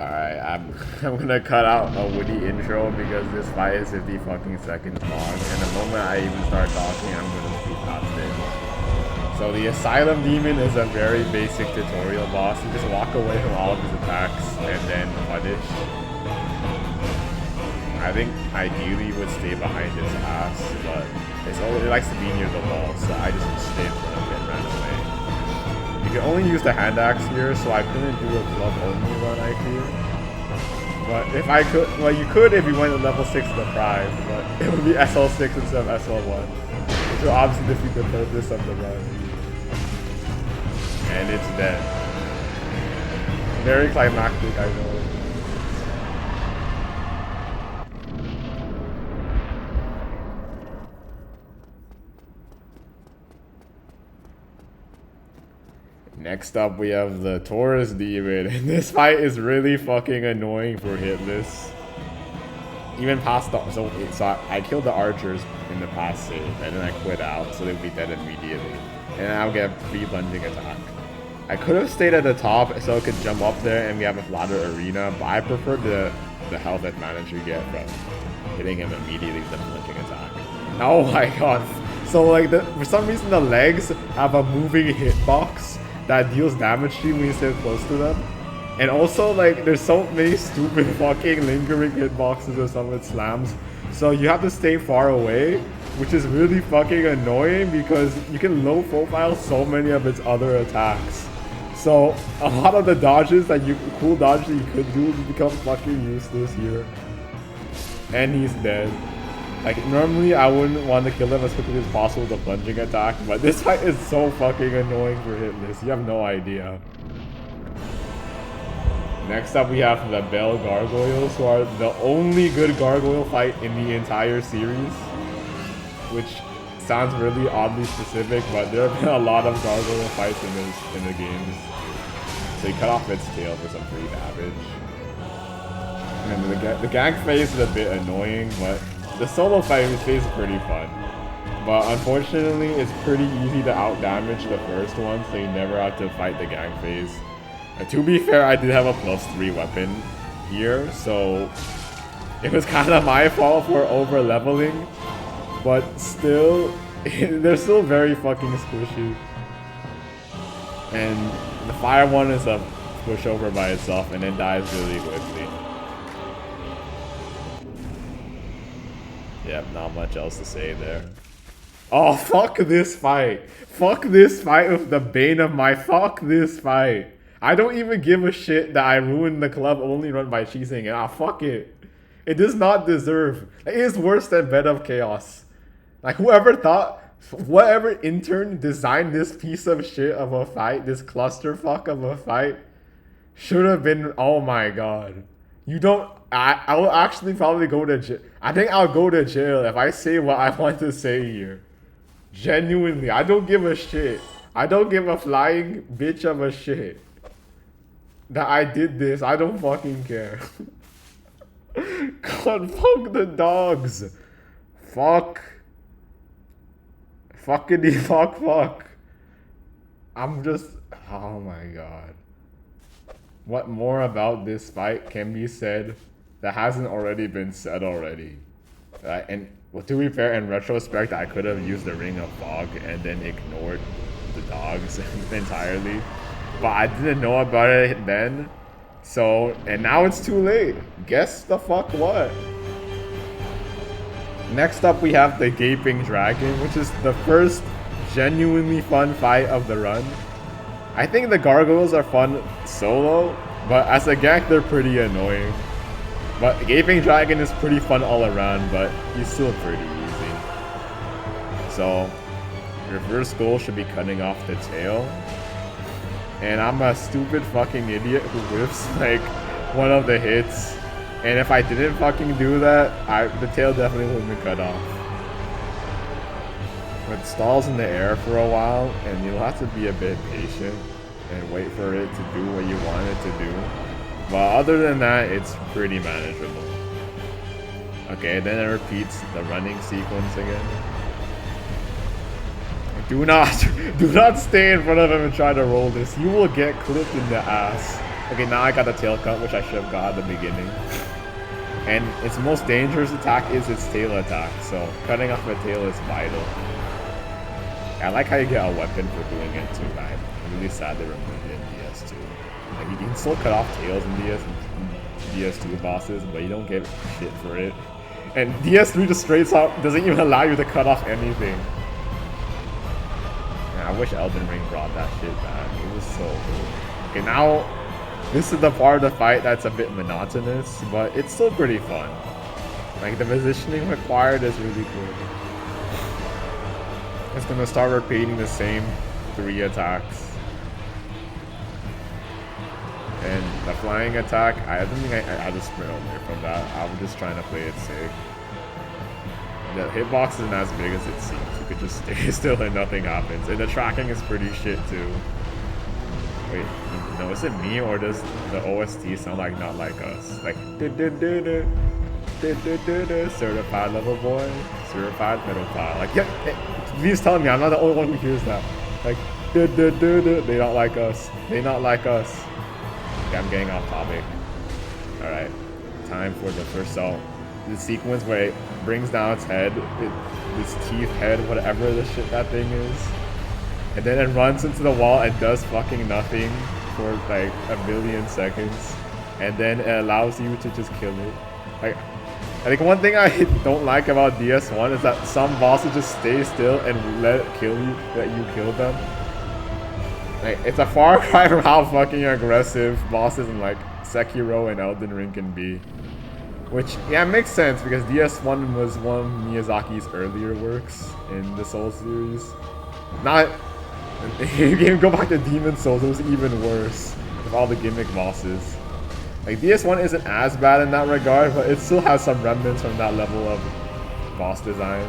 Alright, I'm gonna cut out a Woody intro because this fight is 50 fucking seconds long, and the moment I even start talking, I'm gonna speak past it. So the Asylum Demon is a very basic tutorial boss. You just walk away from all of his attacks and then punish. I think ideally would stay behind his ass, but it likes to be near the wall, so I just stay in front of it and ran away. You can only use the hand axe here, so I couldn't do a glove only run, I fear. But if I could, well, you could if you went to level 6 Deprived, but it would be SL6 instead of SL1, which will obviously defeat the purpose of the run. And it's dead. Very climactic, I know. Next up, we have the Taurus Demon, and this fight is really fucking annoying for hitless. Even past the so I killed the archers in the past save, and then I quit out, so they would be dead immediately, and I'll get a free plunging attack. I could have stayed at the top so I could jump up there and we have a flatter arena, but I prefer the health advantage you get from hitting him immediately with the plunging attack. Oh my god! So like for some reason the legs have a moving hitbox that deals damage to you when you stay close to them. And also, like, there's so many stupid fucking lingering hitboxes or some of its slams. So you have to stay far away, which is really fucking annoying because you can low profile so many of its other attacks. So a lot of the dodges that cool dodges that you could do become fucking useless here. And he's dead. Like, normally I wouldn't want to kill him as quickly as possible with a plunging attack, but this fight is so fucking annoying for hitless. You have no idea. Next up we have the Bell Gargoyles, who are the only good gargoyle fight in the entire series. Which sounds really oddly specific, but there have been a lot of gargoyle fights in the games. So you cut off its tail for some free damage. And the gang phase is a bit annoying, but the solo fight phase is pretty fun. But unfortunately, it's pretty easy to out-damage the first one, so you never have to fight the gang phase. And to be fair, I did have a +3 weapon here, so it was kind of my fault for over-leveling. But still, they're still very fucking squishy. And the fire one is a pushover by itself and then dies really quickly. Yep, not much else to say there. Oh, fuck this fight. Fuck this fight with the bane of my fuck this fight. I don't even give a shit that I ruined the club only run by cheesing it. Ah, fuck it. It does not deserve. It is worse than Bed of Chaos. Like, whatever intern designed this piece of shit of a fight, this clusterfuck of a fight, should have been, oh my god. You don't, I will actually probably go to jail. I think I'll go to jail if I say what I want to say here. Genuinely, I don't give a shit. I don't give a flying bitch of a shit that I did this. I don't fucking care. God, fuck the dogs. Fuck. Fuckity fuck. I'm just, oh my god. What more about this fight can be said that hasn't already been said already? And well, to be fair, in retrospect, I could have used the Ring of Fog and then ignored the dogs entirely. But I didn't know about it then. So, and now it's too late. Guess the fuck what? Next up, we have the Gaping Dragon, which is the first genuinely fun fight of the run. I think the Gargoyles are fun solo, but as a gank, they're pretty annoying. But Gaping Dragon is pretty fun all around, but he's still pretty easy. So, your first goal should be cutting off the tail. And I'm a stupid fucking idiot who whiffs like one of the hits. And if I didn't fucking do that, the tail definitely would have been cut off. It stalls in the air for a while, and you'll have to be a bit patient and wait for it to do what you want it to do. But other than that, it's pretty manageable. Okay, then it repeats the running sequence again. Do not stay in front of him and try to roll this. You will get clipped in the ass. Okay, now I got the tail cut, which I should have got at the beginning. And its most dangerous attack is its tail attack, so cutting off the tail is vital. I like how you get a weapon for doing it too, right? I'm really sad they removed it in DS2. Like, you can still cut off tails in DS2 bosses, but you don't get shit for it. And DS3 just straight up doesn't even allow you to cut off anything. Man, I wish Elden Ring brought that shit back. It was so cool. Okay, now this is the part of the fight that's a bit monotonous, but it's still pretty fun. Like, the positioning required is really good. It's gonna start repeating the same 3 attacks. And the flying attack, I don't think I just sprint away from that. I was just trying to play it safe. The hitbox isn't as big as it seems. You could just stay still and nothing happens. And the tracking is pretty shit too. Wait, no, is it me or does the OST sound like Not Like Us? Like, certified lover boy, certified pedophile. Like, yeah, please tell me I'm not the only one who hears that. Like, they don't like us. They not like us. Okay, I'm getting off topic. Alright, time for the first cell. The sequence where it brings down its head, its teeth head, whatever the shit that thing is. And then it runs into the wall and does fucking nothing for like a million seconds. And then it allows you to just kill it. Like, I think one thing I don't like about DS1 is that some bosses just stay still and let it kill you, that you kill them. Like, it's a far cry from how fucking aggressive bosses in like Sekiro and Elden Ring can be. Which, yeah, makes sense because DS1 was one of Miyazaki's earlier works in the Souls series. Not, if you go back to Demon Souls, it was even worse with all the gimmick bosses. Like, DS1 isn't as bad in that regard, but it still has some remnants from that level of boss design.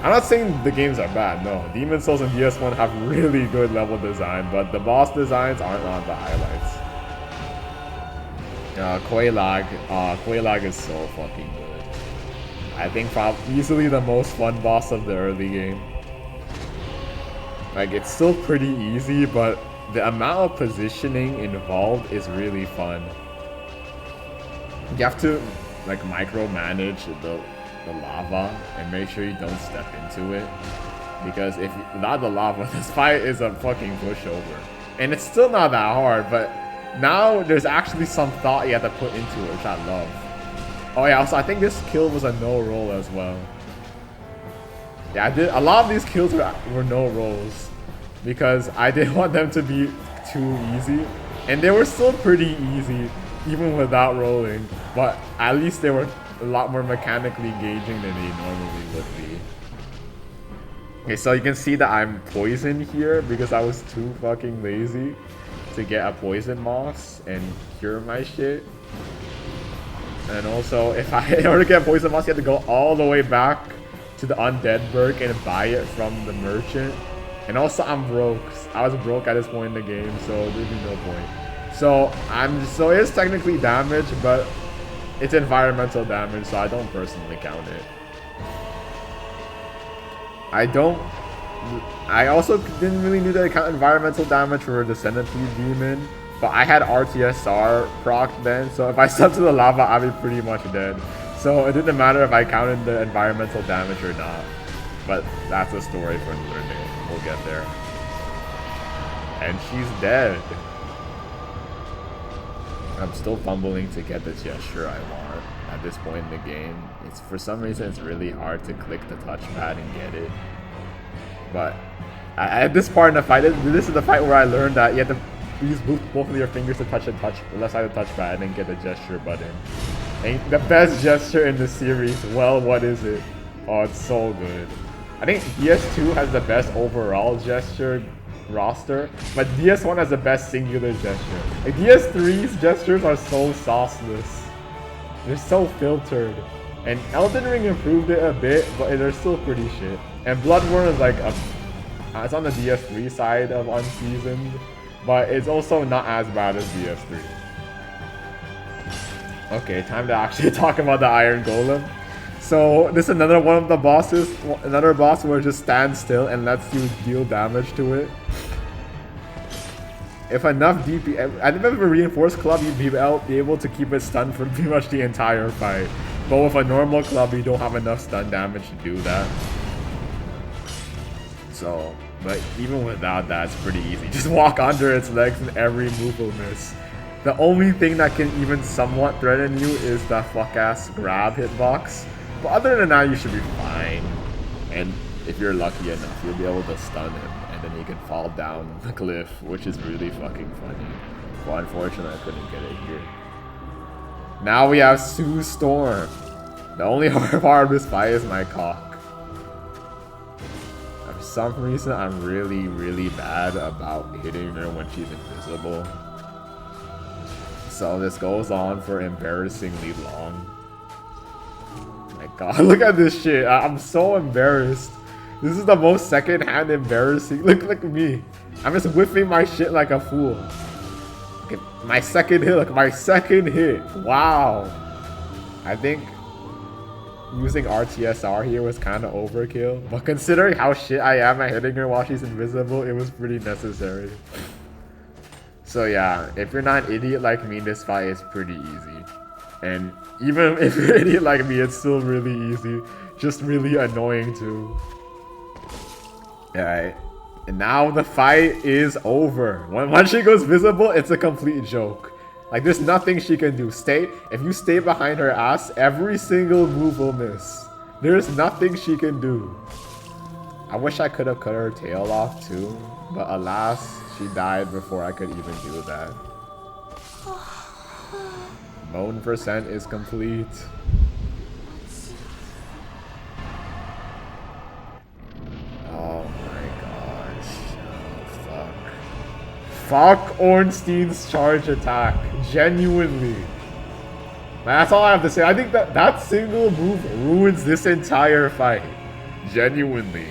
I'm not saying the games are bad, no. Demon Souls and DS1 have really good level design, but the boss designs aren't on the highlights. Quelaag is so fucking good. I think probably easily the most fun boss of the early game. Like, it's still pretty easy, but the amount of positioning involved is really fun. You have to like micromanage the lava and make sure you don't step into it, because if without the lava, this fight is a fucking pushover. And it's still not that hard, but now there's actually some thought you have to put into it, which I love. Oh yeah, also I think this kill was a no roll as well. Yeah, a lot of these kills were no rolls because I didn't want them to be too easy, and they were still pretty easy even without rolling, but at least they were a lot more mechanically engaging than they normally would be. Okay, so you can see that I'm poisoned here because I was too fucking lazy to get a poison moss and cure my shit. And also, in order to get a poison moss, you have to go all the way back to the Undead Burg and buy it from the merchant. And also, I'm broke. I was broke at this point in the game, so there'd be no point. So it is technically damage, but it's environmental damage, so I don't personally count it. I also didn't really need to count environmental damage for the Centipede Demon, but I had RTSR procced then, so if I stepped to the lava, I'd be pretty much dead. So it didn't matter if I counted the environmental damage or not. But that's a story for another day. We'll get there. And she's dead. I'm still fumbling to get the gesture I want at this point in the game. For some reason, it's really hard to click the touchpad and get it. But at this part in the fight, this is the fight where I learned that you have to use both of your fingers to touch the left side of the touchpad and then get the gesture button. And the best gesture in the series, well, what is it? Oh, it's so good. I think DS2 has the best overall gesture roster, but DS1 has the best singular gesture. Like, DS3's gestures are so sauceless. They're so filtered. And Elden Ring improved it a bit, but they're still pretty shit. And Bloodborne is like it's on the DS3 side of unseasoned, but it's also not as bad as DS3. Okay, time to actually talk about the Iron Golem. So this is another one of the bosses, another boss where it just stands still and lets you deal damage to it. If enough DP, I think with a reinforced club, you'd be able to keep it stunned for pretty much the entire fight. But with a normal club, you don't have enough stun damage to do that. So, but even without that, it's pretty easy. Just walk under its legs and every move will miss. The only thing that can even somewhat threaten you is the fuck-ass grab hitbox. But other than that, you should be fine. And if you're lucky enough, you'll be able to stun him. And then he can fall down the cliff, which is really fucking funny. Well, unfortunately, I couldn't get it here. Now we have Sue Storm. The only hard part of this fight is my cock. For some reason, I'm really bad about hitting her when she's invisible. So this goes on for embarrassingly long. My god, look at this shit. I'm so embarrassed. This is the most second-hand embarrassing. Look at me. I'm just whiffing my shit like a fool. Okay, my second hit, look, my second hit. Wow. I think using RTSR here was kind of overkill. But considering how shit I am at hitting her while she's invisible, it was pretty necessary. So yeah, if you're not an idiot like me, this fight is pretty easy. And even if you're an idiot like me, it's still really easy. Just really annoying too. Alright. And now the fight is over. Once she goes visible, it's a complete joke. Like, there's nothing she can do. If you stay behind her ass, every single move will miss. There's nothing she can do. I wish I could have cut her tail off too, but alas, she died before I could even do that. Moan percent is complete. Oh my gosh. Oh, fuck Ornstein's charge attack. Genuinely. That's all I have to say. I think that single move ruins this entire fight. Genuinely.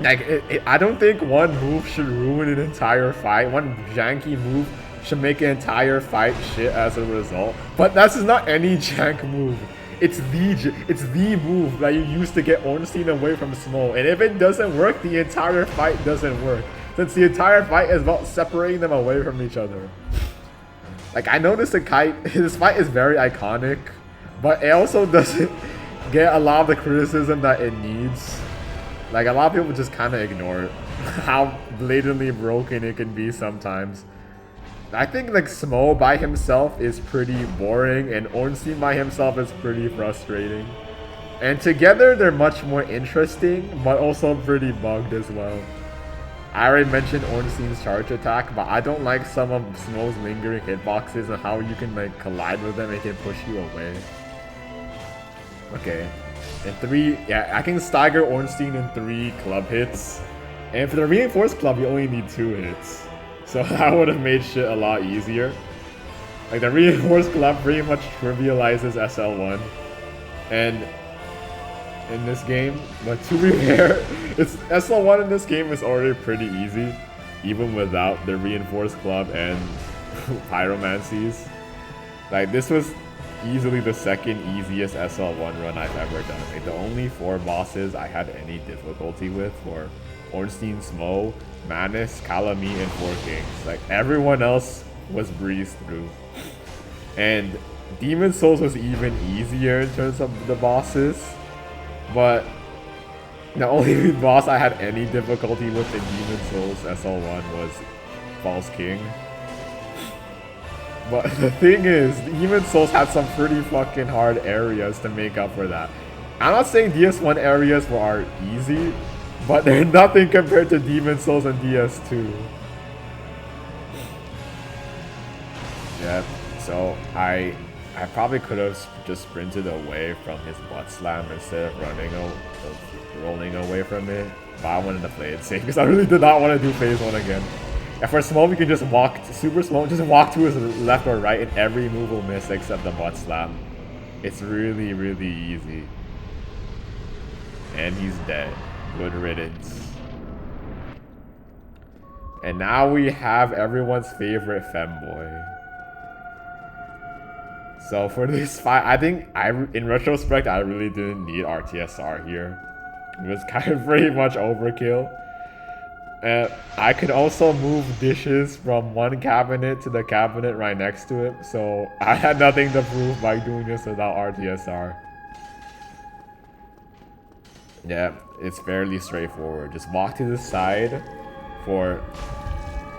Like, I don't think one move should ruin an entire fight. One janky move should make an entire fight shit as a result. But that's not any jank move. It's the move that you use to get Ornstein away from Smough. And if it doesn't work, the entire fight doesn't work. Since the entire fight is about separating them away from each other. Like, I know this fight is very iconic, but it also doesn't get a lot of the criticism that it needs. Like, a lot of people just kind of ignore how blatantly broken it can be sometimes. I think, like, Smough by himself is pretty boring, and Ornstein by himself is pretty frustrating. And together, they're much more interesting, but also pretty bugged as well. I already mentioned Ornstein's charge attack, but I don't like some of Smough's lingering hitboxes and how you can, like, collide with them and it can push you away. Okay. I can stagger Ornstein in 3 club hits. And for the reinforced club, you only need 2 hits. So that would have made shit a lot easier. Like, the reinforced club pretty much trivializes SL1. And in this game, but to be fair, SL1 in this game is already pretty easy, even without the reinforced club and pyromancies. Like, this was easily the second easiest SL1 run I've ever done. Like, the only 4 bosses I had any difficulty with were Ornstein Smough, Manus, Kalameet, and 4 Kings. Like, everyone else was breezed through. And Demon Souls was even easier in terms of the bosses. But the only boss I had any difficulty with in Demon Souls SL1 was False King. But the thing is, Demon Souls had some pretty fucking hard areas to make up for that. I'm not saying DS1 areas are easy, but they're nothing compared to Demon Souls and DS2. Yeah, so I probably could have just sprinted away from his butt slam instead of rolling away from it. But I wanted to play it safe because I really did not want to do phase 1 again. And for Smough, you can just walk, super Smough, just walk to his left or right and every move will miss except the butt slam. It's really easy. And he's dead. Good riddance. And now we have everyone's favorite femboy. So for this fight, I think in retrospect, I really didn't need RTSR here. It was kind of pretty much overkill. And I could also move dishes from one cabinet to the cabinet right next to it. So I had nothing to prove by doing this without RTSR. Yeah, it's fairly straightforward. Just walk to the side for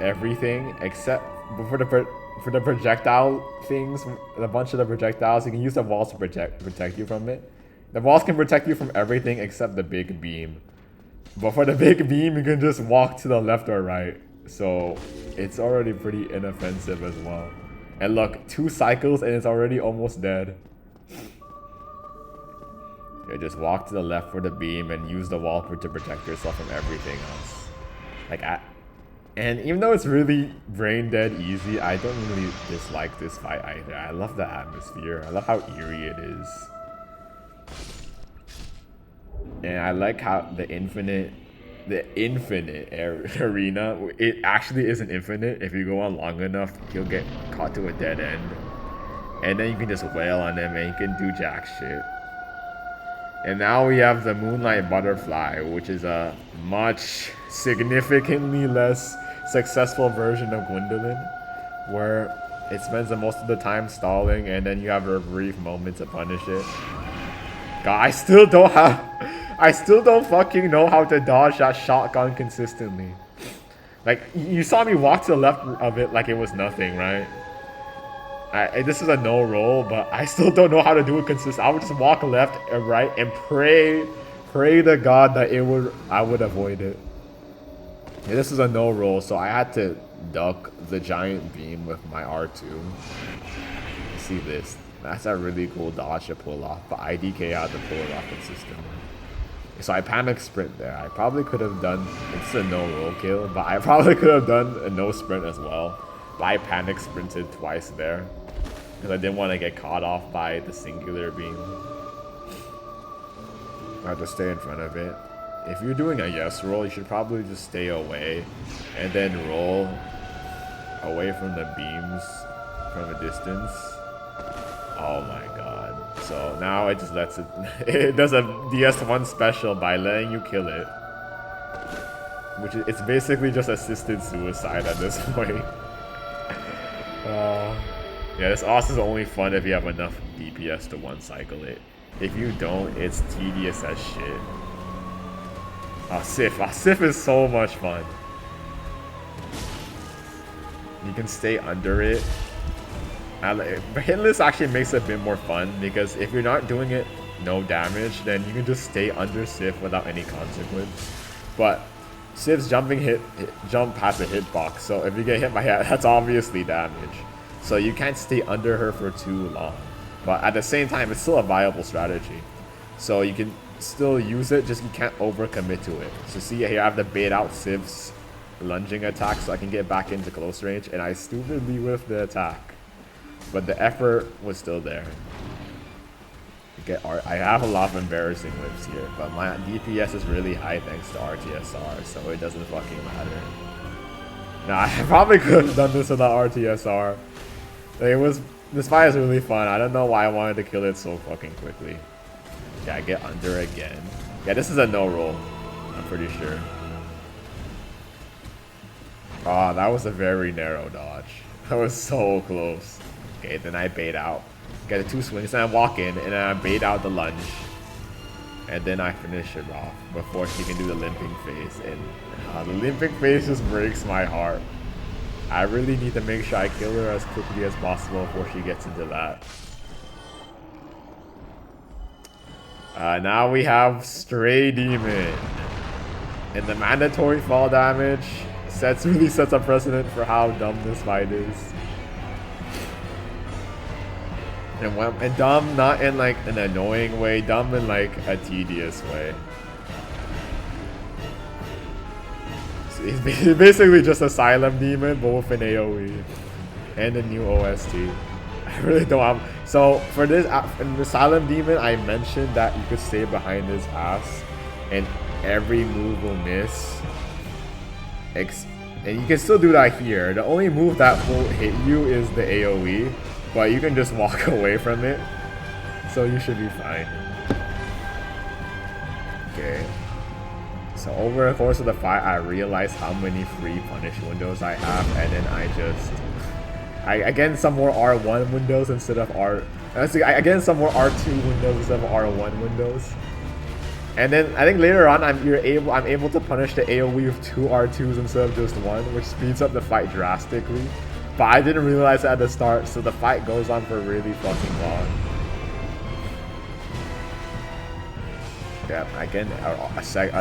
everything except for the projectile things, a bunch of the projectiles. You can use the walls to protect you from it. The walls can protect you from everything except the big beam. But for the big beam, you can just walk to the left or right. So it's already pretty inoffensive as well. And look, 2 cycles and it's already almost dead. You just walk to the left for the beam and use the wall to protect yourself from everything else. And even though it's really brain dead easy, I don't really dislike this fight either. I love the atmosphere. I love how eerie it is. And I like how the infinite arena, it actually isn't infinite. If you go on long enough, you'll get caught to a dead end. And then you can just wail on them and you can do jack shit. And now we have the Moonlight Butterfly, which is a much significantly less successful version of Gwyndolin, where it spends the most of the time stalling and then you have a brief moment to punish it. God, I still don't fucking know how to dodge that shotgun consistently. Like, you saw me walk to the left of it like it was nothing, right? This is a no roll, but I still don't know how to do it consistently. I would just walk left and right and pray to God that I would avoid it. Yeah, this is a no roll, so I had to duck the giant beam with my R2. See this? That's a really cool dodge to pull off, but IDK had to pull it off consistently. So I panic sprint there. I probably could have done, it's a no roll kill, but I probably could have done a no sprint as well. But I panic sprinted twice there because I didn't want to get caught off by the singular beam. I have to stay in front of it. If you're doing a yes roll, you should probably just stay away and then roll away from the beams from a distance. Oh my god. So now it just lets it, it does a DS1 special by letting you kill it. Which is, it's basically just assisted suicide at this point. Yeah, this OS is only fun if you have enough DPS to one cycle it. If you don't, it's tedious as shit. Sif is so much fun. You can stay under it. Hitless actually makes it a bit more fun because if you're not doing it no damage, then you can just stay under Sif without any consequence. But Sif's jump past a hitbox, so if you get hit by that, that's obviously damage. So you can't stay under her for too long. But at the same time, it's still a viable strategy. So you can still use it, just you can't overcommit to it. So see here, I have to bait out Sif's lunging attack so I can get back into close range, and I stupidly whiffed the attack. But the effort was still there. I have a lot of embarrassing whips here, but my DPS is really high thanks to RTSR, so it doesn't fucking matter. Now, I probably could have done this without RTSR. This fight is really fun. I don't know why I wanted to kill it so fucking quickly. Yeah, I get under again. Yeah, this is a no roll, I'm pretty sure. Oh, that was a very narrow dodge. That was so close. Okay, then I bait out. Get the 2 swings, and I walk in, and I bait out the lunge. And then I finish it off before she can do the limping phase. And the limping phase just breaks my heart. I really need to make sure I kill her as quickly as possible before she gets into that. Now we have Stray Demon. And the mandatory fall damage really sets a precedent for how dumb this fight is. And dumb not in like an annoying way, dumb in like a tedious way. So he's basically just Asylum Demon, but with an AoE and a new OST. I really don't have. So for this, in Asylum Demon, I mentioned that you could stay behind his ass, and every move will miss. And you can still do that here. The only move that will hit you is the AoE. but you can just walk away from it, so you should be fine. Okay. So over the course of the fight, I realized how many free punish windows I have, and then I get some more R1 windows instead of I get some more R2 windows instead of R1 windows. And then I think later on I'm able to punish the AoE with 2 R2s instead of just 1, which speeds up the fight drastically. But I didn't realize that at the start, so the fight goes on for really fucking long. Yeah, I get an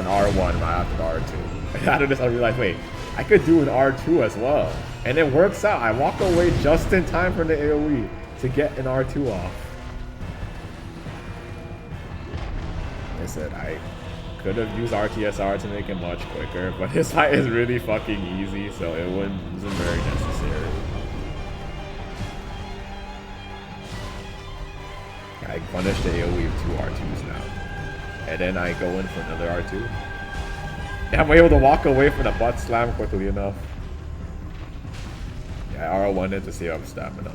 R1 right after the R2. And after this I realized, wait, I could do an R2 as well. And it works out. I walk away just in time from the AoE to get an R2 off. Like I said, I could have used RTSR to make it much quicker, but this fight is really fucking easy, so it wasn't very necessary. I punish the AoE with 2 R2s now. And then I go in for another R2. And I'm able to walk away from the butt slam quickly enough. Yeah, I R1 it to save up stamina.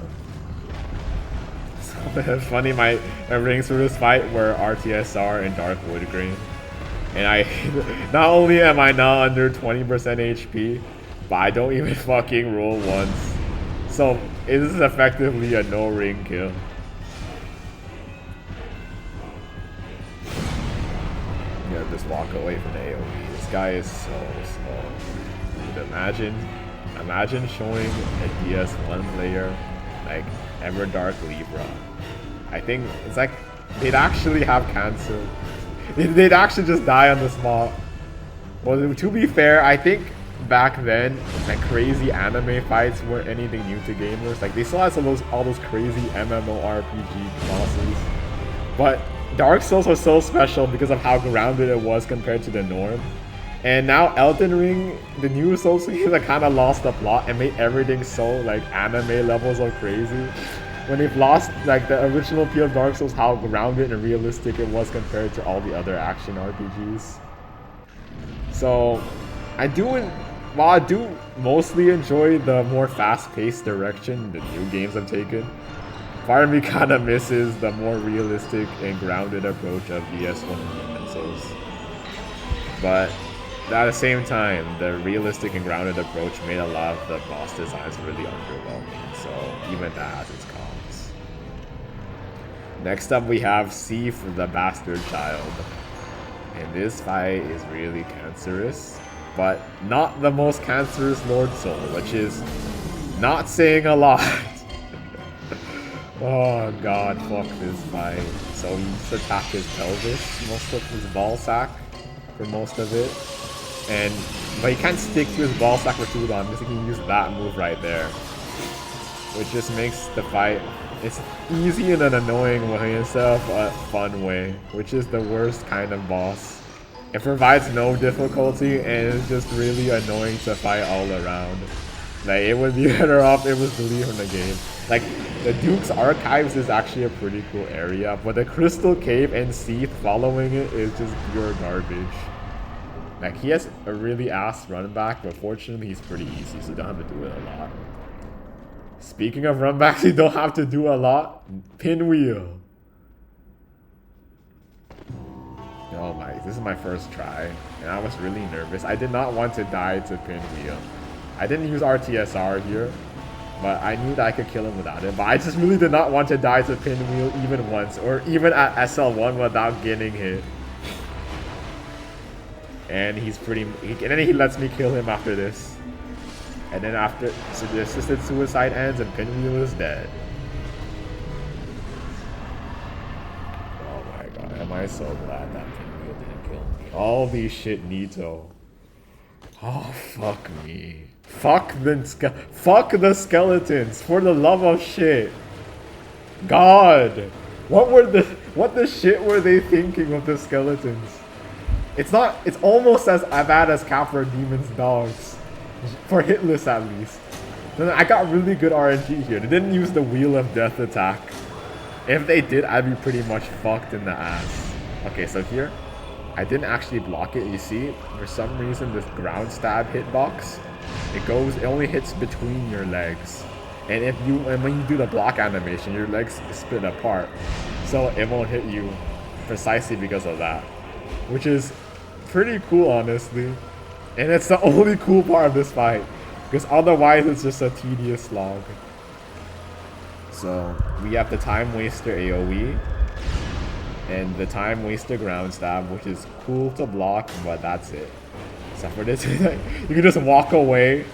So it's funny, my rings for this fight were RTSR and Dark Wood Grain. And not only am I not under 20% HP, but I don't even fucking roll once. So this is effectively a no ring kill. Yeah, just walk away from the AoE. This guy is so slow. Dude, imagine showing a DS1 player like Everdark Libra. I think it's like they'd actually have cancer. They'd actually just die on the spot. Well, to be fair, I think back then, like crazy anime fights weren't anything new to gamers. Like they still had all those crazy MMORPG bosses, but Dark Souls was so special because of how grounded it was compared to the norm. And now Elden Ring, the new Souls games, like kind of lost the plot and made everything so like anime levels of crazy. When they've lost like the original appeal of Dark Souls, how grounded and realistic it was compared to all the other action RPGs. So while I do mostly enjoy the more fast-paced direction the new games have taken, part of me kind of misses the more realistic and grounded approach of DS1 and Souls. But at the same time, the realistic and grounded approach made a lot of the boss designs really underwhelming, so even that has its cons. Next up we have Seath, the Bastard Child. And this fight is really cancerous, but not the most cancerous Lord Soul, which is not saying a lot. Oh god, fuck this fight. So he used to attack his pelvis, most of his ball sack for most of it. But he can't stick to his ball sack for too long because he can use that move right there. Which just makes the fight, it's easy in an annoying way instead of a fun way, which is the worst kind of boss. It provides no difficulty and it's just really annoying to fight all around. Like, it would be better off it was deleted from the game. Like, the Duke's Archives is actually a pretty cool area, but the Crystal Cave and Seath following it is just pure garbage. Like, he has a really ass run back, but fortunately he's pretty easy, so you don't have to do it a lot. Speaking of run backs, you don't have to do a lot. Pinwheel. Oh my, this is my first try, and I was really nervous. I did not want to die to Pinwheel. I didn't use RTSR here, but I knew that I could kill him without it. But I just really did not want to die to Pinwheel even once, or even at SL1 without getting hit. And and then he lets me kill him after this. And then after, so the assisted suicide ends and Pinwheel is dead. Oh my god, am I so glad that Pinwheel didn't kill me. All these shit Nito. Oh, fuck me. Fuck the skeletons, for the love of shit. God. What the shit were they thinking of the skeletons? It's almost as bad as Capra Demon's dogs. For hitless at least. I got really good RNG here. They didn't use the Wheel of Death attack. If they did, I'd be pretty much fucked in the ass. Okay, so here, I didn't actually block it. You see, for some reason, this ground stab hitbox, it only hits between your legs. And when you do the block animation, your legs split apart, so it won't hit you precisely because of that, which is pretty cool, honestly. And it's the only cool part of this fight, because otherwise it's just a tedious slog. So we have the Time Waster AoE and the Time Waster Ground Stab, which is cool to block, but that's it. Except for this, you can just walk away,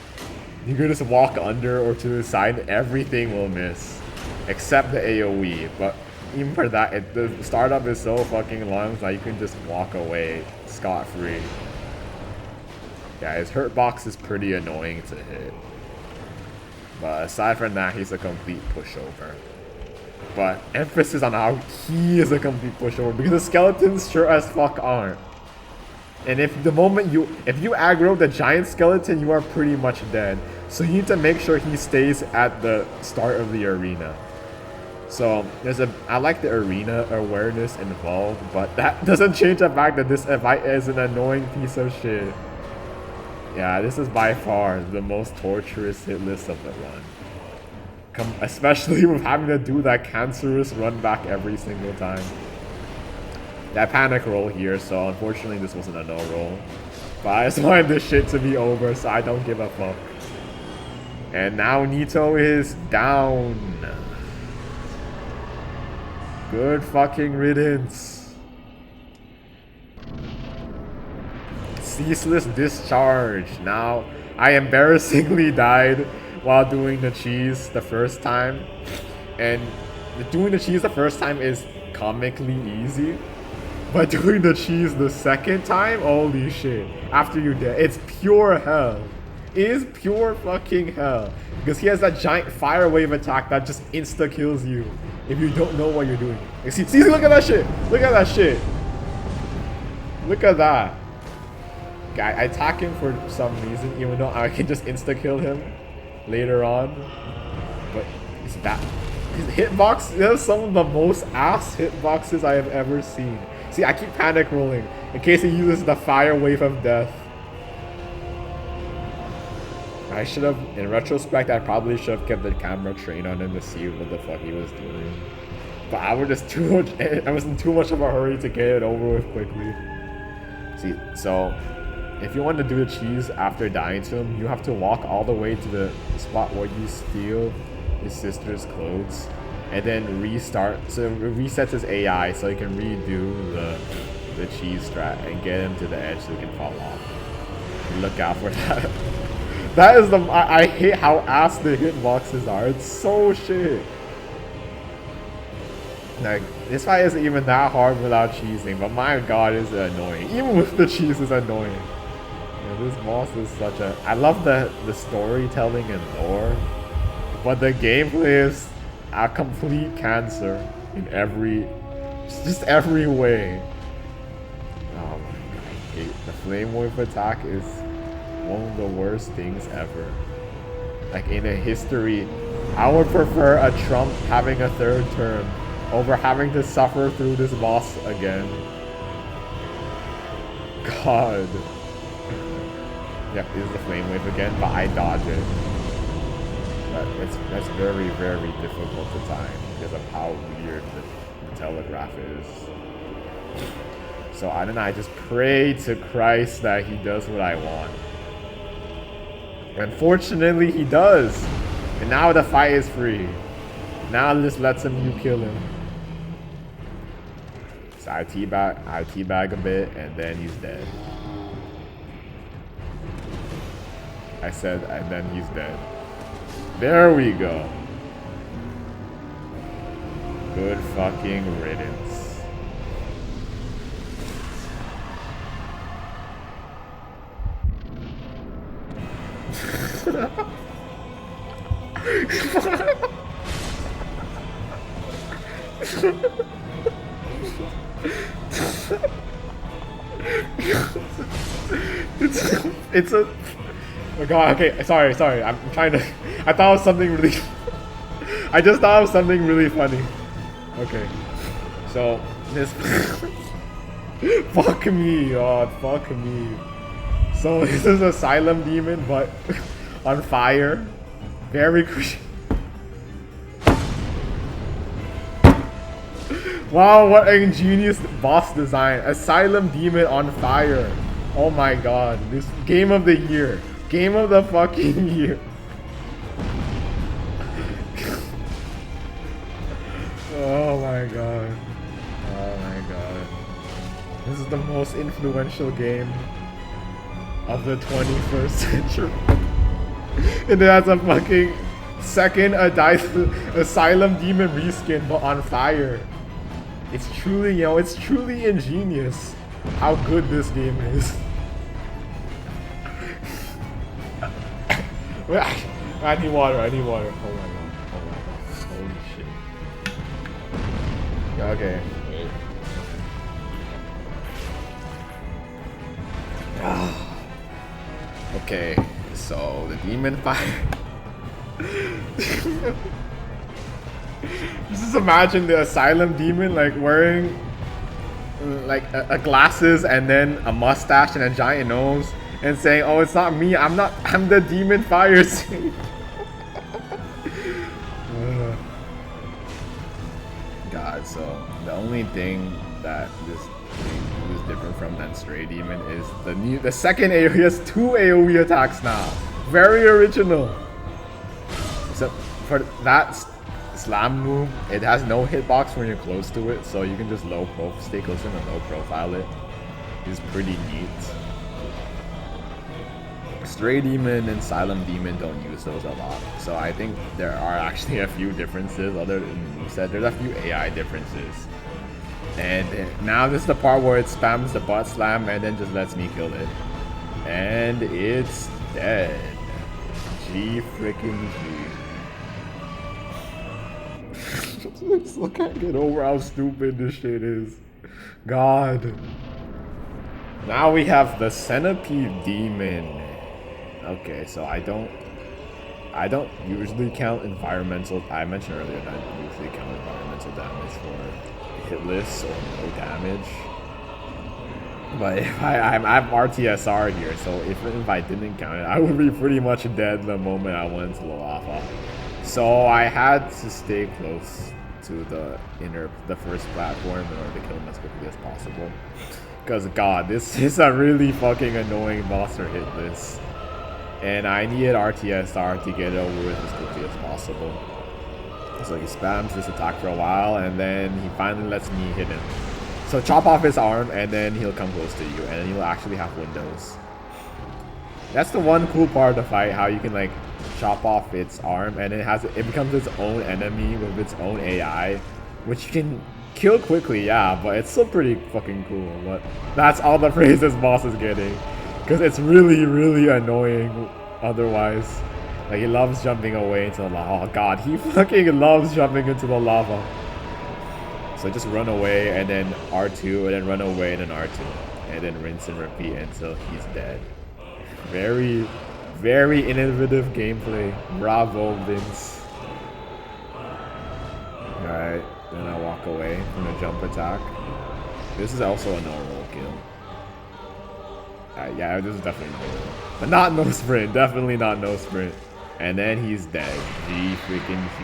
you can just walk under or to the side, everything will miss, except the AoE. But even for that, the startup is so fucking long that you can just walk away scot-free. Yeah, his hurt box is pretty annoying to hit. But aside from that, he's a complete pushover. But emphasis on how he is a complete pushover, because the skeletons sure as fuck aren't. And if you aggro the giant skeleton, you are pretty much dead. So you need to make sure he stays at the start of the arena. So I like the arena awareness involved, but that doesn't change the fact that this fight is an annoying piece of shit. Yeah, this is by far the most torturous hit list of the run. Especially with having to do that cancerous run back every single time. That panic roll here, so unfortunately this wasn't a no roll. But I just wanted this shit to be over, so I don't give a fuck. And now Nito is down. Good fucking riddance. Ceaseless Discharge. Now, I embarrassingly died while doing the cheese the first time. And doing the cheese the first time is comically easy. But doing the cheese the second time, holy shit. After you dead, it's pure hell. It is pure fucking hell. Because he has that giant fire wave attack that just insta-kills you if you don't know what you're doing. See, look at that shit. Look at that shit. Look at that. I attack him for some reason, even though I can just insta-kill him later on. But his hitbox, there's some of the most ass hitboxes I have ever seen. See, I keep panic rolling in case he uses the fire wave of death. I should have, in retrospect, I probably should have kept the camera trained on him to see what the fuck he was doing. But I was in too much of a hurry to get it over with quickly. See, so if you want to do the cheese after dying to him, you have to walk all the way to the spot where you steal his sister's clothes and then restart. So it resets his AI so he can redo the cheese strat and get him to the edge so he can fall off. Look out for that. That is I hate how ass the hitboxes are. It's so shit. Like, this fight isn't even that hard without cheesing, but my god, is it annoying. Even with the cheese, it's annoying. Yeah, this boss is such a... I love the storytelling and lore, but the gameplay is a complete cancer in just every way. Oh my god, I hate the flame wave attack is one of the worst things ever. Like, in a history, I would prefer a Trump having a third term over having to suffer through this boss again. God. Yep, this is the flame wave again, but I dodge it. But that's very, very difficult to time because of how weird the telegraph is. So I don't know, I just pray to Christ that he does what I want. Unfortunately, he does. And now the fight is free. Now this lets you kill him. So I teabag a bit, and then he's dead. I said, and then he's dead. There we go. Good fucking riddance. It's a... Oh god, okay, sorry, I'm trying to... I thought it was something really... I just thought it was something really funny. Okay. So, this... Fuck me, god, fuck me. So, this is Asylum Demon, but on fire. Very Wow, what an ingenious boss design. Asylum Demon on fire. Oh my god. This game of the year. Game of the fucking year. Oh my god. Oh my god. This is the most influential game of the 21st century. And it has a fucking second Asylum Demon reskin, but on fire. It's truly, you know, it's truly ingenious how good this game is. I need water, I need water. Oh my god, oh my god, holy shit. Okay, wait. Okay, so the demon fire. Just imagine the Asylum Demon like wearing like a glasses and then a mustache and a giant nose and saying, "Oh, it's not me. I'm the demon fire saint." God, so the only thing that this is different from that Stray Demon is the second AoE has 2 AoE attacks now. Very original. So for that slam move, it has no hitbox when you're close to it, so you can just stay close to it and low profile it. It's pretty neat. Stray Demon and Asylum Demon don't use those a lot, so I think there are actually a few differences other than you said. There's a few AI differences. And now this is the part where it spams the butt slam and then just lets me kill it. And it's dead. G freaking G. I still can't get over how stupid this shit is. God. Now we have the Centipede Demon. Okay, so I don't usually count environmental. I mentioned earlier that I don't usually count environmental damage for hitless or no damage. But if I have RTSR here, so if I didn't count it, I would be pretty much dead the moment I went into the lava. So I had to stay close to the first platform in order to kill him as quickly as possible. Because God, this is a really fucking annoying boss for hitless. And I needed RTSR to get it over with as quickly as possible. So he spams this attack for a while, and then he finally lets me hit him. So chop off his arm, and then he'll come close to you, and then he'll actually have windows. That's the one cool part of the fight, how you can like chop off its arm, and it becomes its own enemy with its own AI, which you can kill quickly, yeah, but it's still pretty fucking cool. But that's all the praise this boss is getting. Because it's really, really annoying otherwise. Like, he loves jumping away into the lava. Oh god, he fucking loves jumping into the lava. So just run away and then R2 and then run away and then R2. And then rinse and repeat until he's dead. Very, very innovative gameplay. Bravo, Vince. Alright, then I walk away from the jump attack. This is also a no-roll kill. Yeah, this is definitely no sprint. But not no sprint. Definitely not no sprint. And then he's dead. G freaking G.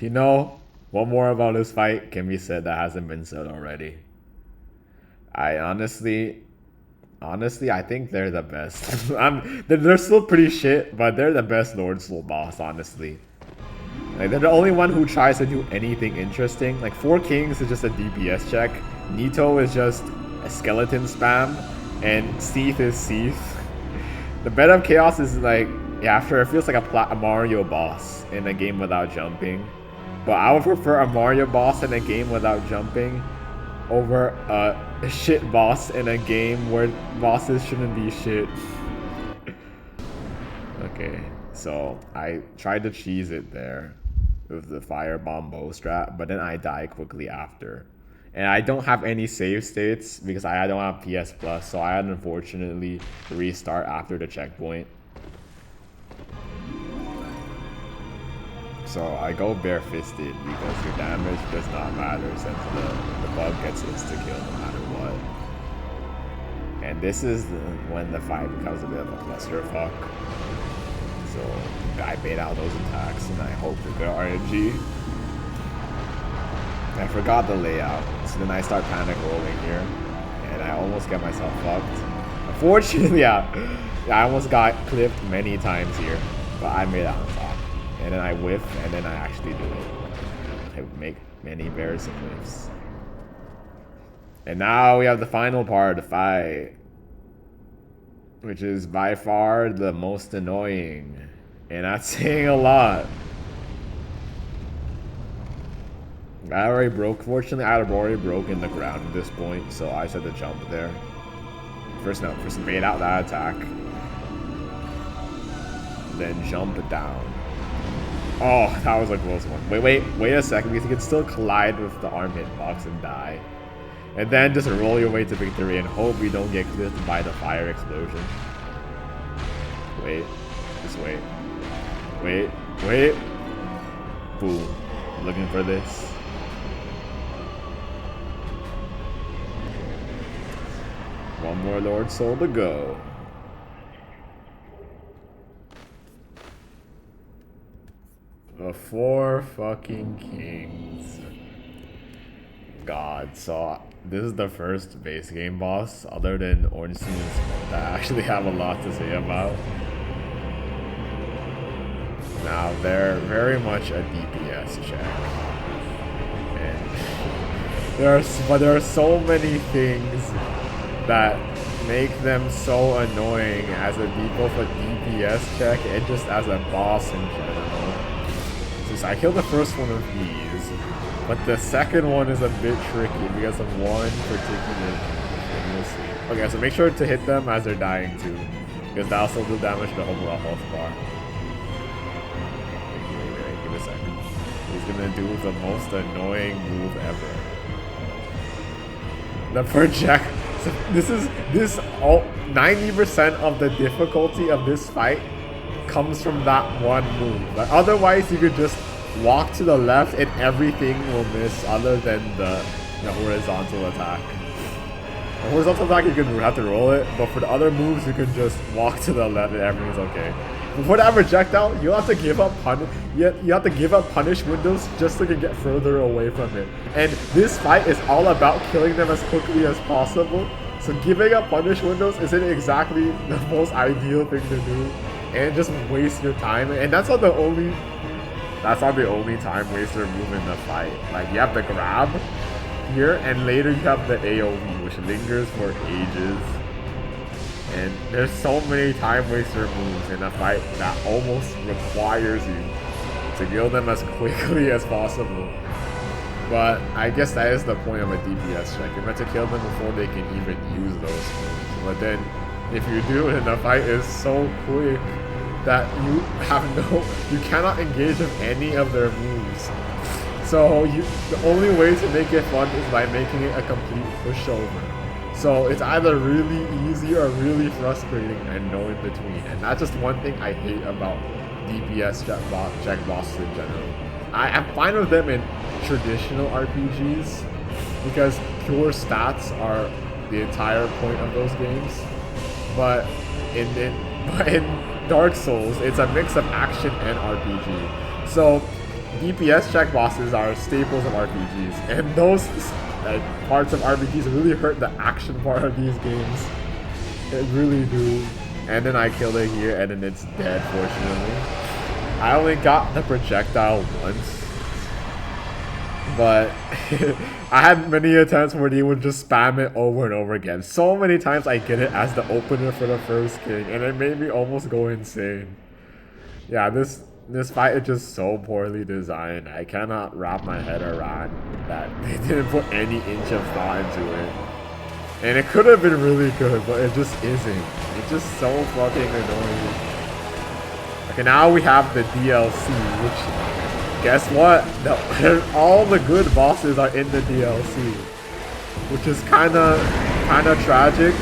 You know, one more about this fight can be said that hasn't been said already. I honestly, I think they're the best. They're still pretty shit, but they're the best Lord Soul boss, honestly. Like, they're the only one who tries to do anything interesting. Like, 4 Kings is just a DPS check. Nito is just a skeleton spam. And Seath is Seath. The Bed of Chaos is like, after it feels like a Mario boss in a game without jumping. But I would prefer a Mario boss in a game without jumping over a shit boss in a game where bosses shouldn't be shit. Okay, so I tried to cheese it there with the firebomb bow strat, but then I die quickly after. And I don't have any save states because I don't have PS Plus, so I had to unfortunately restart after the checkpoint. So I go bare-fisted because your damage does not matter since the bug gets insta-kill no matter what. And this is when the fight becomes a bit of a clusterfuck. So I bait out those attacks and I hope for good RNG. I forgot the layout, so then I start panic rolling here, and I almost get myself fucked. Unfortunately, yeah, I almost got clipped many times here, but I made it on top. And then I whiff, and then I actually do it. I make many embarrassing whiffs. And now we have the final part of the fight, which is by far the most annoying, and that's saying a lot. I already broke. Fortunately, I had already broken the ground at this point, so I said to jump there. First bait out that attack, then jump down. Oh, that was a close one. Wait a second, because you can still collide with the arm hitbox and die. And then just roll your way to victory and hope you don't get clipped by the fire explosion. Wait. Just wait. Wait. Boom. Looking for this. One more Lord Soul to go. The 4 fucking kings. God, so this is the first base game boss other than Ornstein Smough that I actually have a lot to say about. Now they're very much a DPS check. And there are so many things that make them so annoying as both a DPS check and just as a boss in general. So I killed the first one of these, but the second one is a bit tricky because of one particular thing. We'll see. Okay, so make sure to hit them as they're dying too, because that also will damage the overall health bar. Give it a second. He's gonna do the most annoying move ever. The project. So this all 90% of the difficulty of this fight comes from that one move. But otherwise, you could just walk to the left and everything will miss, other than the horizontal attack. The horizontal attack, you can have to roll it, but for the other moves, you can just walk to the left and everything's okay. For that projectile, you'll have to give up punish windows just so you can get further away from it. And this fight is all about killing them as quickly as possible. So giving up punish windows isn't exactly the most ideal thing to do, and just waste your time. And that's not the only time waster move in the fight. Like, you have the grab here, and later you have the AoE, which lingers for ages. And there's so many time waster moves in a fight that almost requires you to kill them as quickly as possible. But I guess that is the point of a DPS check. You're meant to kill them before they can even use those moves. But then, if you do it, the fight is so quick that you cannot engage with any of their moves. So the only way to make it fun is by making it a complete pushover. So it's either really easy or really frustrating and no in between. And that's just one thing I hate about DPS check bosses in general. I'm fine with them in traditional RPGs because pure stats are the entire point of those games. But in Dark Souls, it's a mix of action and RPG. So DPS check bosses are staples of RPGs, and those parts of RPGs really hurt the action part of these games. It really do. And then I killed it here, and then it's dead, fortunately. I only got the projectile once, but I had many attempts where they would just spam it over and over again. So many times I get it as the opener for the first king, and it made me almost go insane. Yeah, this fight is just so poorly designed. I cannot wrap my head around that they didn't put any inch of thought into it. And it could have been really good, but it just isn't. It's just so fucking annoying. Okay, now we have the DLC, which, guess what? All the good bosses are in the DLC, which is kind of tragic.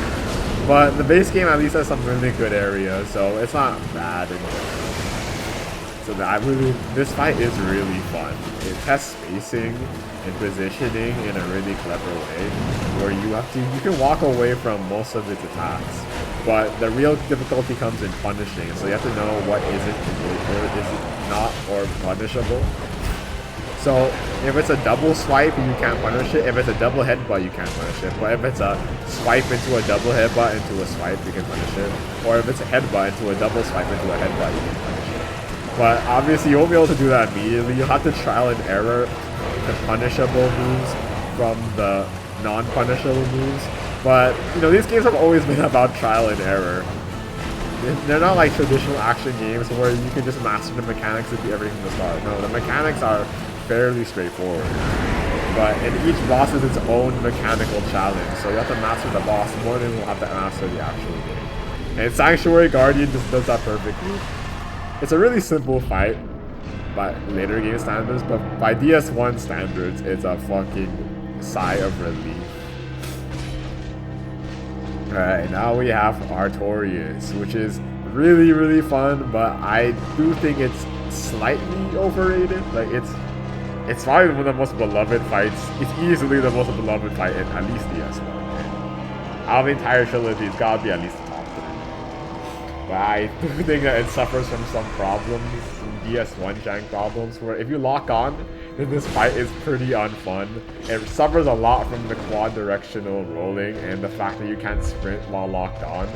But the base game at least has some really good areas, so it's not bad. So this fight is really fun. It tests spacing and positioning in a really clever way, where you can walk away from most of its attacks, but the real difficulty comes in punishing. So you have to know what isn't or is not or punishable. So if it's a double swipe, you can't punish it. If it's a double headbutt, you can't punish it. But if it's a swipe into a double headbutt into a swipe, you can punish it. Or if it's a headbutt into a double swipe into a headbutt, you can punish it. But obviously you won't be able to do that immediately. You'll have to trial and error the punishable moves from the non-punishable moves. But, you know, these games have always been about trial and error. They're not like traditional action games where you can just master the mechanics and do everything from the start. No, the mechanics are fairly straightforward. But each boss is its own mechanical challenge. So you have to master the boss more than you'll have to master the actual game. And Sanctuary Guardian just does that perfectly. It's a really simple fight by later game standards, but by DS1 standards, it's a fucking sigh of relief. Alright, now we have Artorias, which is really, really fun, but I do think it's slightly overrated. Like, it's probably one of the most beloved fights. It's easily the most beloved fight in at least DS1. And out of the entire trilogy, it's gotta be at least the top 3. But I do think that it suffers from some problems, some DS1 jank problems, where if you lock on, then this fight is pretty unfun. It suffers a lot from the quad directional rolling and the fact that you can't sprint while locked on.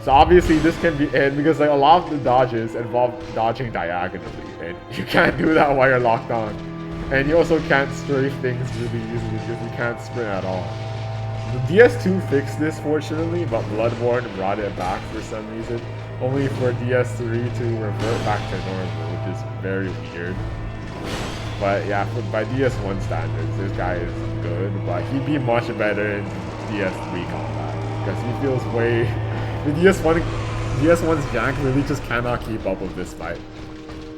So obviously this can be because like a lot of the dodges involve dodging diagonally, and you can't do that while you're locked on. And you also can't strafe things really easily because you can't sprint at all. The DS2 fixed this fortunately, but Bloodborne brought it back for some reason, only for DS3 to revert back to normal, which is very weird. But yeah, by DS1 standards, this guy is good, but he'd be much better in DS3 combat, because he feels way... The DS1's jank really just cannot keep up with this fight.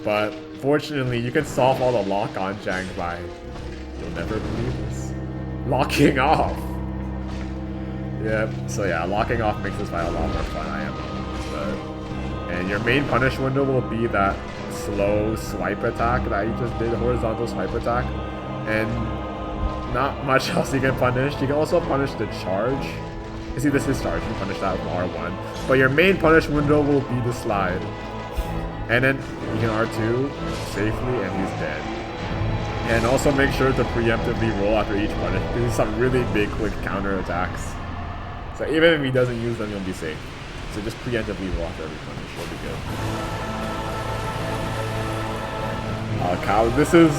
But fortunately, you can solve all the lock-on jank by, you'll never believe this, locking off. Yeah, so yeah, locking off makes this fight a lot more fun, I am. And your main punish window will be that slow swipe attack that you just did, horizontal swipe attack. And not much else you can punish. You can also punish the charge. You see, this is charge, you punish that with R1. But your main punish window will be the slide. And then you can R2 safely and he's dead. And also make sure to preemptively roll after each punish. These are some really big quick counter attacks. So even if he doesn't use them, you'll be safe. So just preemptively roll after every punish, you'll be good. This is...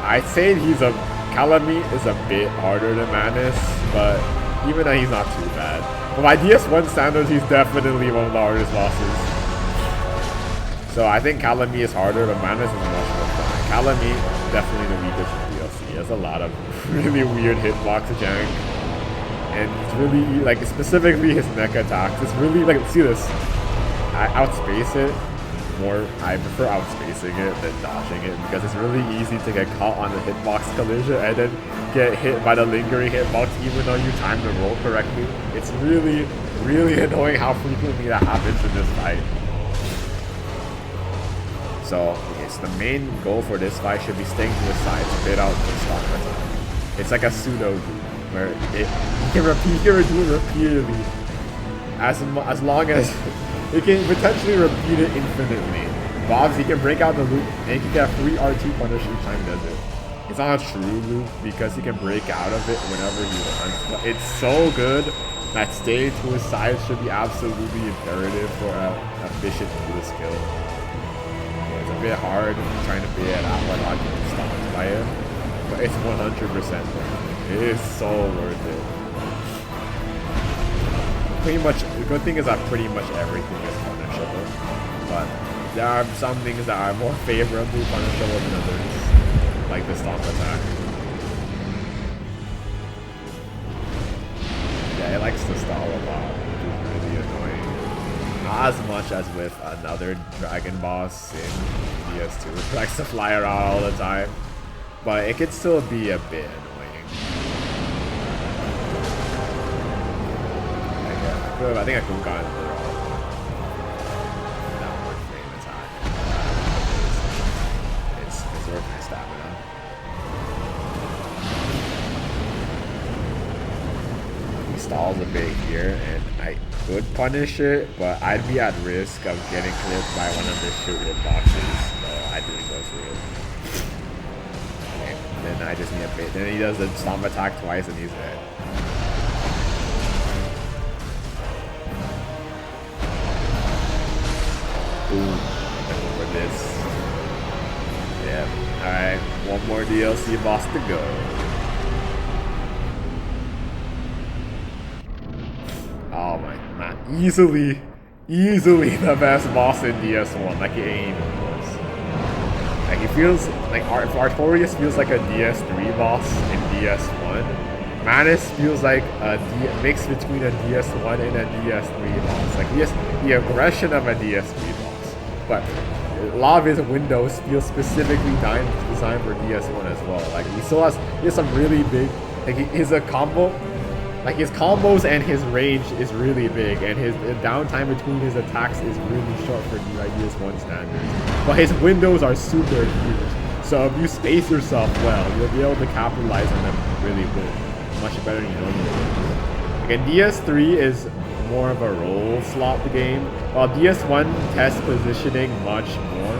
I'd say Kalameet is a bit harder than Manus, but even though he's not too bad. But by DS1 standards, he's definitely one of the hardest bosses. So I think Kalameet is harder, but Manus is much more fun. Kalameet, definitely the weakest in DLC. He has a lot of really weird hitbox jank. And it's really, like, specifically his neck attacks. It's really, like, see this. I outspace it more. I prefer outspacing it than dodging it because it's really easy to get caught on the hitbox collision and then get hit by the lingering hitbox even though you time the roll correctly. It's really, really annoying how frequently that happens in this fight. So, okay, so the main goal for this fight should be staying to the side to bait out the stock attack. It's like a pseudo where you can do it repeatedly as long as it can potentially repeat it infinitely. Bobs, he can break out the loop and he can get a free R2 punish each time he does it. It's not a true loop because he can break out of it whenever he wants, but it's so good that staying to his side should be absolutely imperative for a efficient melee skill. Yeah, it's a bit hard trying to be at what I can stop by him, but it's 100% worth it. It is so worth it. Pretty much, the good thing is that pretty much everything is punishable, but there are some things that are more favorably punishable than others, like the stomp attack. Yeah, it likes to stall a lot, which is really annoying. Not as much as with another dragon boss in DS2, which likes to fly around all the time, but it could still be a bit annoying. I think I could have gotten it wrong. Downward frame attack. stamina. He stalls a bit here, and I could punish it, but I'd be at risk of getting clipped by one of the shoot hitboxes, so I didn't go through. Okay, then I just need a bit. Then he does the stomp attack twice, and he's dead. Ooh, for this. Yeah. Alright, one more DLC boss to go. Oh my man. Easily the best boss in DS1. Like it ain't even close. Like it feels like Artorias feels like a DS3 boss in DS1. Manus feels like a mix between a DS1 and a DS3 boss. Like he has the aggression of a DS3 boss. But a lot of his windows feel specifically designed for DS1 as well. Like he has some really big, like his combos and his range is really big, and his downtime between his attacks is really short for DS1 standards. But his windows are super huge, so if you space yourself well, you'll be able to capitalize on them really good, much better than you normally would. Again, DS3 is more of a roll slot game, while DS1 tests positioning much more.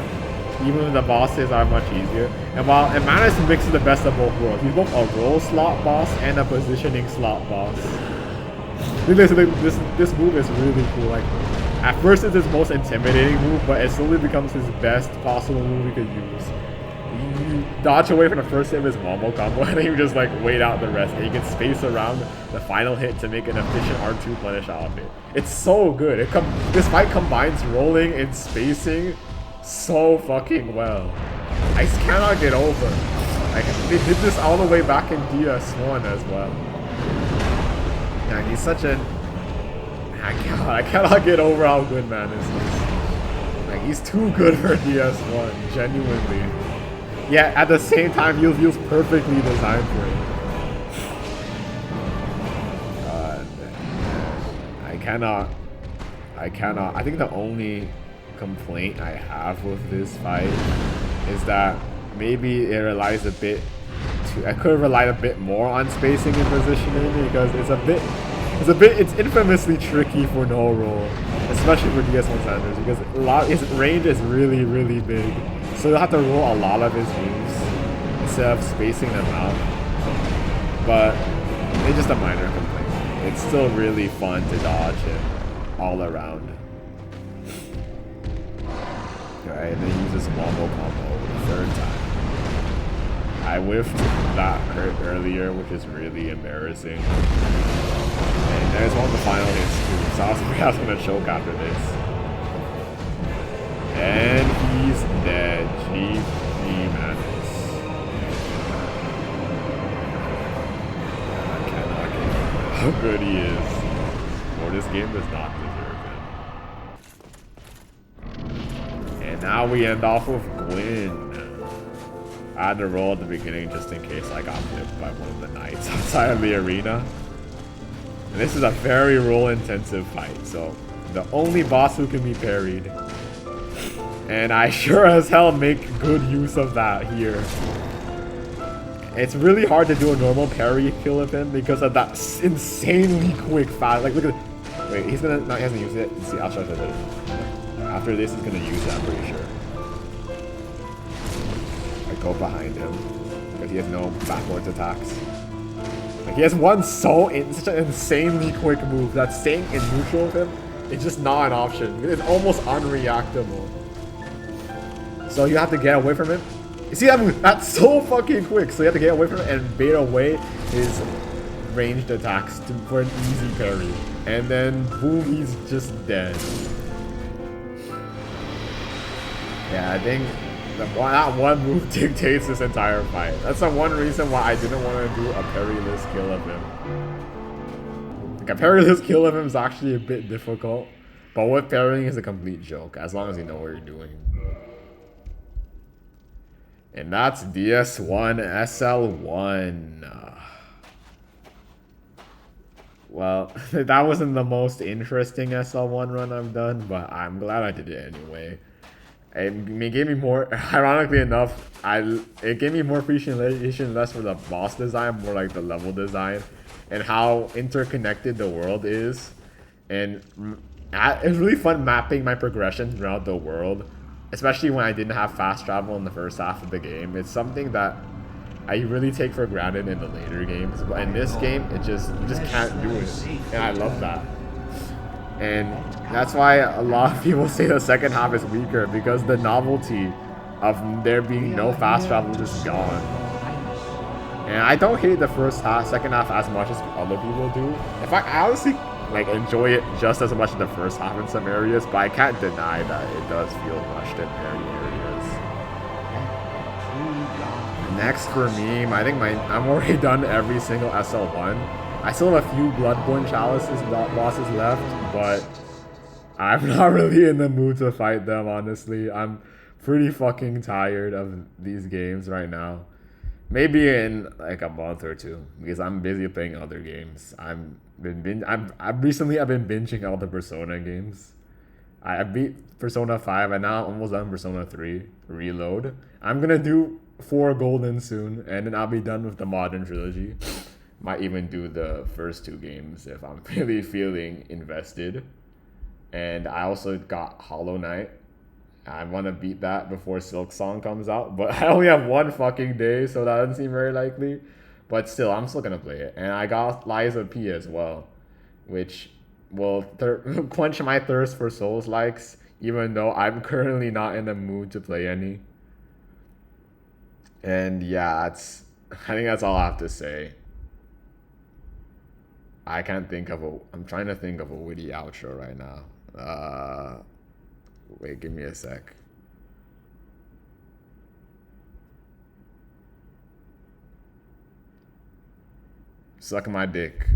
Even the bosses are much easier. And Manus mixes the best of both worlds. He's both a roll slot boss and a positioning slot boss. This move is really cool. Like, at first it's his most intimidating move, but it slowly becomes his best possible move he could use. You dodge away from the first hit of his Momo combo, and then you just like wait out the rest, and you can space around the final hit to make an efficient R2 punish out of it. It's so good. This fight combines rolling and spacing so fucking well. I just cannot get over. Like, they did this all the way back in DS1 as well. And he's such an... I cannot get over how good Manus is. Like, he's too good for DS1, genuinely. Yeah, at the same time, he feels perfectly designed for it. I cannot. I think the only complaint I have with this fight is that maybe it relies a bit I could have relied a bit more on spacing and positioning, because it's infamously tricky for no roll, especially for DS1 standards, because his range is really, really big, so you'll have to roll a lot of his moves instead of spacing them out. But it's just a minor complaint. It's still really fun to dodge him all around. Alright, and then use this combo the third time. I whiffed that crit earlier, which is really embarrassing. And there's one of the final hits too, so I was afraid I was going to choke after this. And he's dead. GG Manus. I cannot get over how good he is. Or this game does not deserve him. And now we end off with Gwyn. I had to roll at the beginning just in case I got whipped by one of the knights outside of the arena. And this is a very roll intensive fight, so the only boss who can be parried. And I sure as hell make good use of that here. It's really hard to do a normal parry kill of him because of that insanely quick fast. Like, look at, wait, he's gonna, no, he hasn't used it. Let's see, I'll show you later. After this, he's gonna use it, I'm pretty sure. Go behind him because he has no backwards attacks. Like, he has one such an insanely quick move that staying in neutral with him is just not an option. It's almost unreactable. So you have to get away from him. You see that move? That's so fucking quick. So you have to get away from him and bait away his ranged attacks for an easy parry. And then boom, he's just dead. Yeah, I think that one move dictates this entire fight. That's the one reason why I didn't want to do a parryless kill of him. Like, a parryless kill of him is actually a bit difficult, but with parrying is a complete joke, as long as you know what you're doing. And that's DS1 SL1. Well, that wasn't the most interesting SL1 run I've done, but I'm glad I did it anyway. It gave me more, ironically enough, it gave me more appreciation less for the boss design, more like the level design, and how interconnected the world is. And it was really fun mapping my progression throughout the world, especially when I didn't have fast travel in the first half of the game. It's something that I really take for granted in the later games, but in this game, you just can't do it, and I love that. And that's why a lot of people say the second half is weaker, because the novelty of there being no fast travel is just gone. And I don't hate the second half as much as other people do. In fact, I honestly like enjoy it just as much as the first half in some areas, but I can't deny that it does feel rushed in many areas. Next for me, I think I'm already done every single SL1. I still have a few Bloodborne Chalices bosses left, but I'm not really in the mood to fight them, honestly. I'm pretty fucking tired of these games right now. Maybe in like a month or two, because I'm busy playing other games. I've recently been binging all the Persona games. I beat Persona 5 and now I'm almost done Persona 3 Reload. I'm gonna do 4 Golden soon, and then I'll be done with the modern trilogy. Might even do the first 2 games if I'm really feeling invested. And I also got Hollow Knight. I want to beat that before Silk Song comes out, but I only have 1 fucking day, so that doesn't seem very likely. But still, I'm still gonna play it. And I got Liza P as well, which will quench my thirst for Souls likes, even though I'm currently not in the mood to play any. And yeah, I think that's all I have to say. I'm trying to think of a witty outro right now. Wait, give me a sec. Suck my dick.